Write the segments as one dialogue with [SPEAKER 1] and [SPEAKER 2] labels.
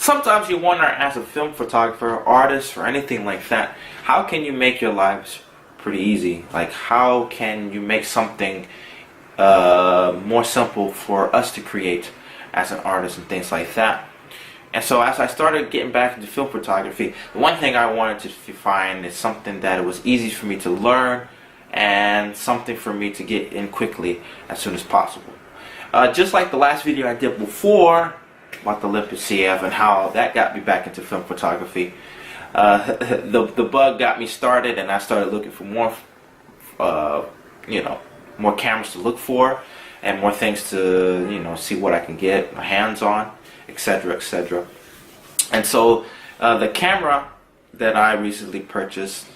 [SPEAKER 1] Sometimes you wonder, as a film photographer, artist, or anything like that, how can you make your lives pretty easy? Like, how can you make something more simple for us to create as an artist and things like that? And so as I started getting back into film photography, the one thing I wanted to find is something that it was easy for me to learn and something for me to get in quickly as soon as possible. Just like the last video I did before about the Olympus C-AF and how that got me back into film photography, the bug got me started, and I started looking for more, more cameras to look for and more things to, see what I can get my hands on, etc., etc. And so the camera that I recently purchased,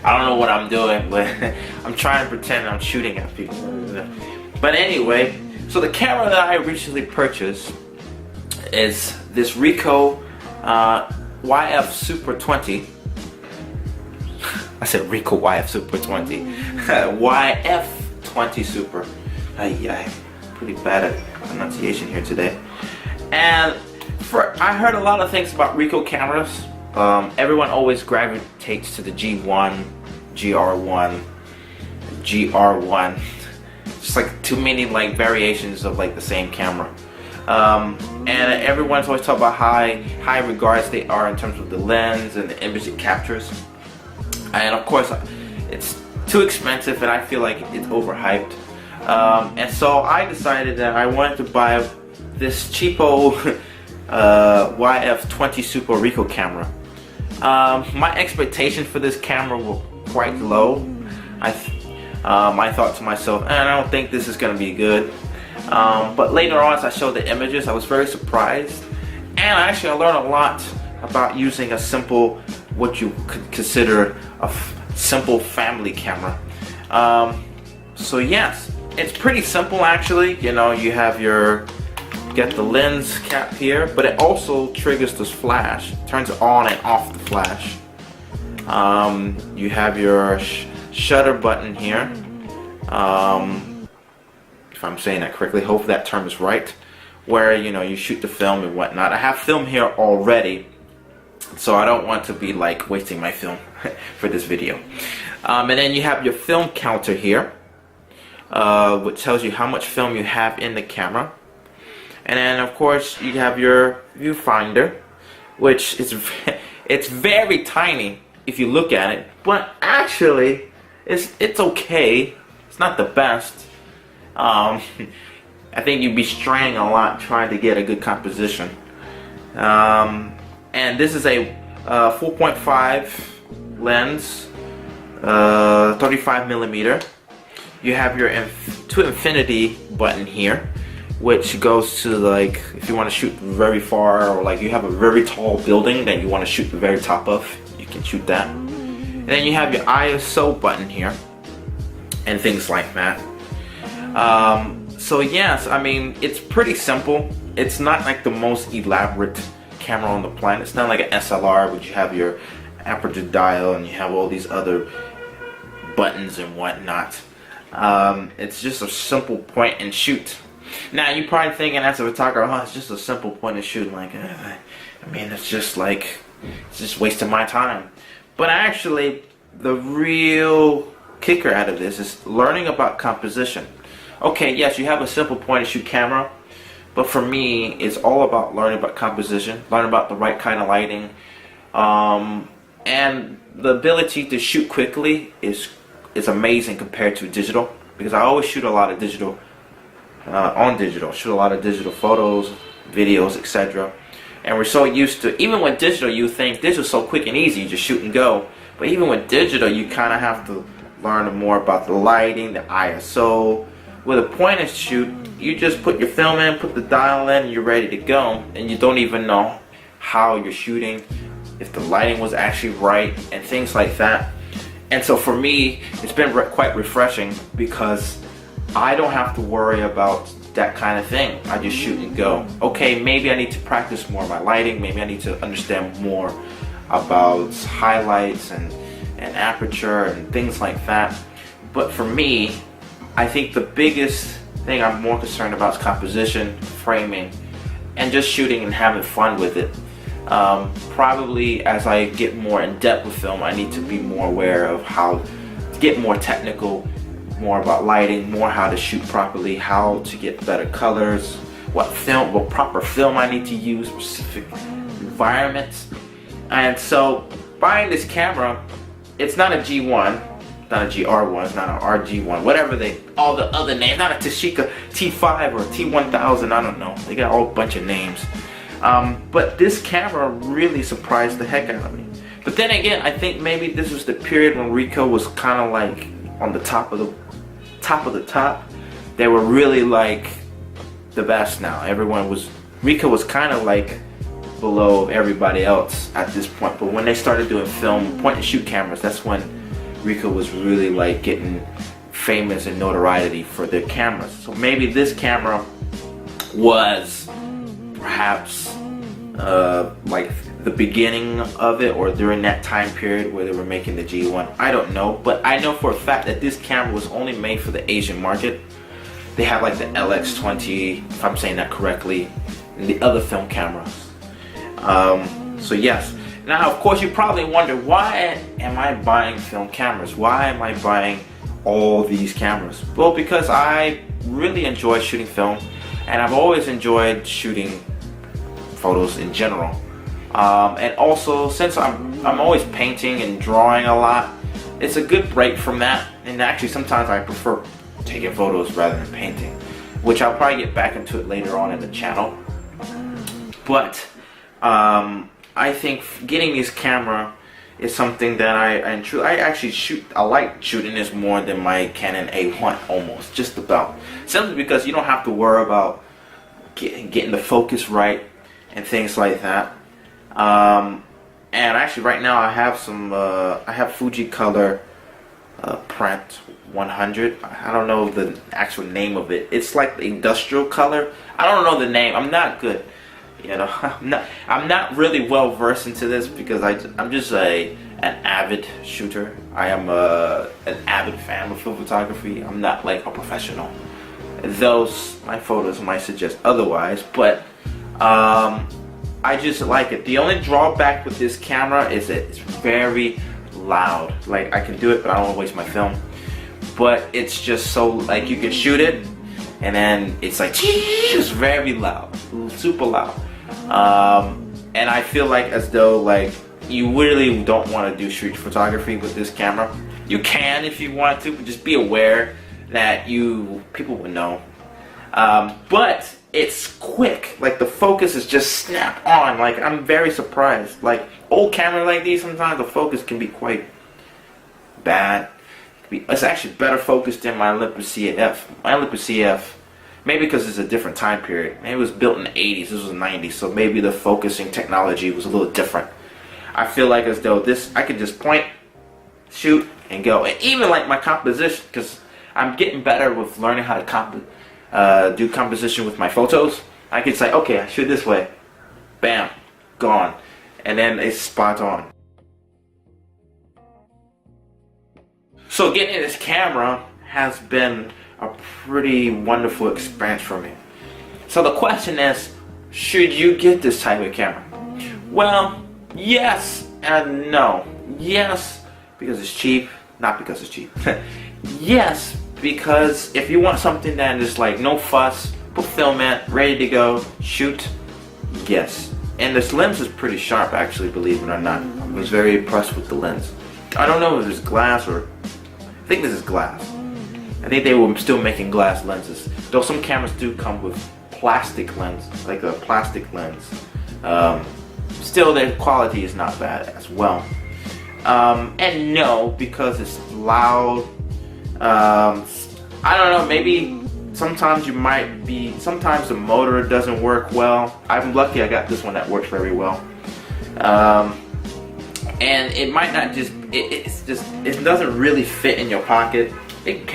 [SPEAKER 1] I don't know what I'm doing, but I'm trying to pretend I'm shooting at people. But anyway, so the camera that I recently purchased is this Ricoh YF Super 20. I said Ricoh YF Super 20. YF-20 Super. I'm pretty bad at pronunciation here today. And I heard a lot of things about Ricoh cameras. Everyone always gravitates to the G1, GR1, GR1. Just like too many like variations of like the same camera. And everyone's always talking about high regards they are in terms of the lens and the image it captures. And of course, it's too expensive, and I feel like it's overhyped. And so I decided that I wanted to buy this cheapo YF-20 Super Ricoh camera. My expectations for this camera were quite low. I thought to myself, I don't think this is going to be good. But later on, as I showed the images, I was very surprised. And I learned a lot about using a simple, what you could consider a simple family camera. So yes, it's pretty simple actually. You have get the lens cap here, but it also triggers this flash, turns on and off the flash. You have your shutter button here. If I'm saying that correctly, hope that term is right, where you shoot the film and whatnot. I have film here already, so I don't want to be like wasting my film for this video. And then you have your film counter here, which tells you how much film you have in the camera. And then of course you have your viewfinder, which is it's very tiny if you look at it, but actually it's okay. It's not the best. I think you'd be straining a lot trying to get a good composition. And this is a 4.5 lens, 35mm. You have your to infinity button here, which goes to like if you want to shoot very far, or like you have a very tall building that you want to shoot the very top of, you can shoot that. And then you have your ISO button here and things like that. So yes, I mean, it's pretty simple. It's not like the most elaborate camera on the planet. It's not like an SLR, which you have your aperture dial and you have all these other buttons and whatnot. It's just a simple point and shoot. Now you're probably thinking as a photographer, oh, it's just a simple point and shoot. Like, I mean, it's just wasting my time. But actually, the real kicker out of this is learning about composition. Okay, yes, you have a simple point and shoot camera, but for me, it's all about learning about composition, learning about the right kind of lighting, and the ability to shoot quickly is amazing compared to digital, because I always shoot a lot of digital, shoot a lot of digital photos, videos, etc. And we're so used to, even with digital, you think digital's so quick and easy, you just shoot and go. But even with digital, you kind of have to learn more about the lighting, the ISO. With a point and shoot, you just put your film in, put the dial in, and you're ready to go. And you don't even know how you're shooting, if the lighting was actually right, and things like that. And so for me, it's been quite refreshing because I don't have to worry about that kind of thing. I just shoot and go. Okay, maybe I need to practice more my lighting. Maybe I need to understand more about highlights and aperture and things like that. But for me, I think the biggest thing I'm more concerned about is composition, framing, and just shooting and having fun with it. Probably as I get more in depth with film, I need to be more aware of how to get more technical, more about lighting, more how to shoot properly, how to get better colors, what proper film I need to use, specific environments. And so buying this camera, it's not a G1, not a GR1, it's not an RG1, whatever all the other names, not a Tashika T5 or T1000, I don't know. They got a whole bunch of names. But this camera really surprised the heck out of me. But then again, I think maybe this was the period when Ricoh was kind of like on the top of the top. They were really like the best now. Ricoh was kind of like below everybody else at this point. But when they started doing film point and shoot cameras, that's when Ricoh was really like getting famous and notoriety for their cameras. So maybe this camera was perhaps like the beginning of it, or during that time period where they were making the G1. I don't know, but I know for a fact that this camera was only made for the Asian market. They have like the LX20, if I'm saying that correctly, and the other film cameras. So yes. Now, of course, you probably wonder, why am I buying film cameras? Why am I buying all these cameras? Well, because I really enjoy shooting film, and I've always enjoyed shooting photos in general. And also, since I'm always painting and drawing a lot, it's a good break from that. And actually, sometimes I prefer taking photos rather than painting, which I'll probably get back into it later on in the channel. But I think getting this camera is something that I actually I like shooting this more than my Canon A1, almost, just about. Simply because you don't have to worry about getting the focus right and things like that. And actually right now I have I have Fuji Color Print 100. I don't know the actual name of it. It's like the industrial color. I don't know the name. I'm not good. You know, I'm not really well versed into this because I'm just an avid shooter. I am an avid fan of film photography. I'm not like a professional. Those my photos might suggest otherwise, but I just like it. The only drawback with this camera is that it's very loud. Like, I can do it, but I don't want to waste my film. But it's just so, like, you can shoot it and then it's like it's very loud, super loud. And I feel like as though like you really don't want to do street photography with this camera. You can if you want to, but just be aware that people will know. But it's quick. Like, the focus is just snap on. Like, I'm very surprised. Like, old camera like these, sometimes the focus can be quite bad. It's actually better focused than my Olympus C-AF. My Olympus C-AF, maybe because it's a different time period. Maybe it was built in the 80s, this was the 90s, so maybe the focusing technology was a little different. I feel like as though I could just point, shoot, and go. And even like my composition, because I'm getting better with learning how to do composition with my photos. I could say, okay, I shoot this way, bam, gone, and then it's spot on. So getting this camera has been a pretty wonderful experience for me. So the question is, should you get this type of camera? Well, yes and no. Yes, because it's cheap. Not because it's cheap. Yes, because if you want something that is like no fuss, fulfillment, ready to go, shoot, yes. And this lens is pretty sharp, actually, believe it or not. I was very impressed with the lens. I don't know if it's glass or, I think this is glass. I think they were still making glass lenses. Though some cameras do come with plastic lens, like a plastic lens. Still, their quality is not bad as well. And no, because it's loud. I don't know, maybe sometimes sometimes the motor doesn't work well. I'm lucky I got this one that works very well. And it might not just, it doesn't really fit in your pocket. It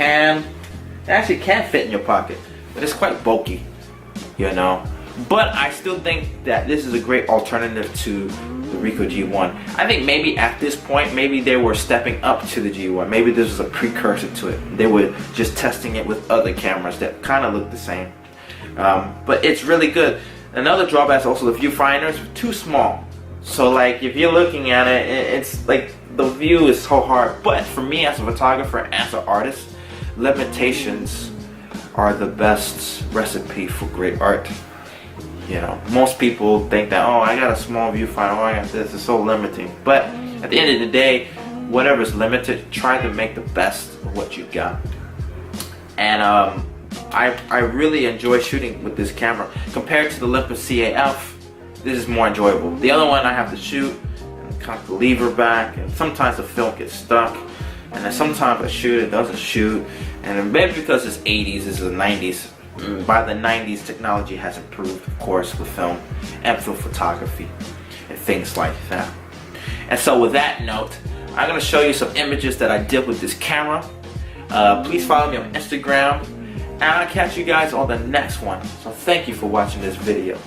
[SPEAKER 1] actually can fit in your pocket, but it's quite bulky, you know. But I still think that this is a great alternative to the Ricoh G1. I think maybe at this point, maybe they were stepping up to the G1. Maybe this was a precursor to it. They were just testing it with other cameras that kind of look the same. But it's really good. Another drawback is also the viewfinder is too small. So like if you're looking at it, it's like the view is so hard. But for me as a photographer, as an artist, limitations are the best recipe for great art. You know, most people think that, oh, I got a small viewfinder, oh, I got this, it's so limiting. But at the end of the day, whatever is limited, try to make the best of what you got. And I really enjoy shooting with this camera. Compared to the Olympus C-AF, this is more enjoyable. The other one I have to shoot, and cut the lever back, and sometimes the film gets stuck. And then sometimes I shoot, it doesn't shoot. And maybe because it's 80s, this is the 90s. By the 90s, technology has improved, of course, with film and film photography and things like that. And so with that note, I'm going to show you some images that I did with this camera. Please follow me on Instagram, and I'll catch you guys on the next one. So thank you for watching this video.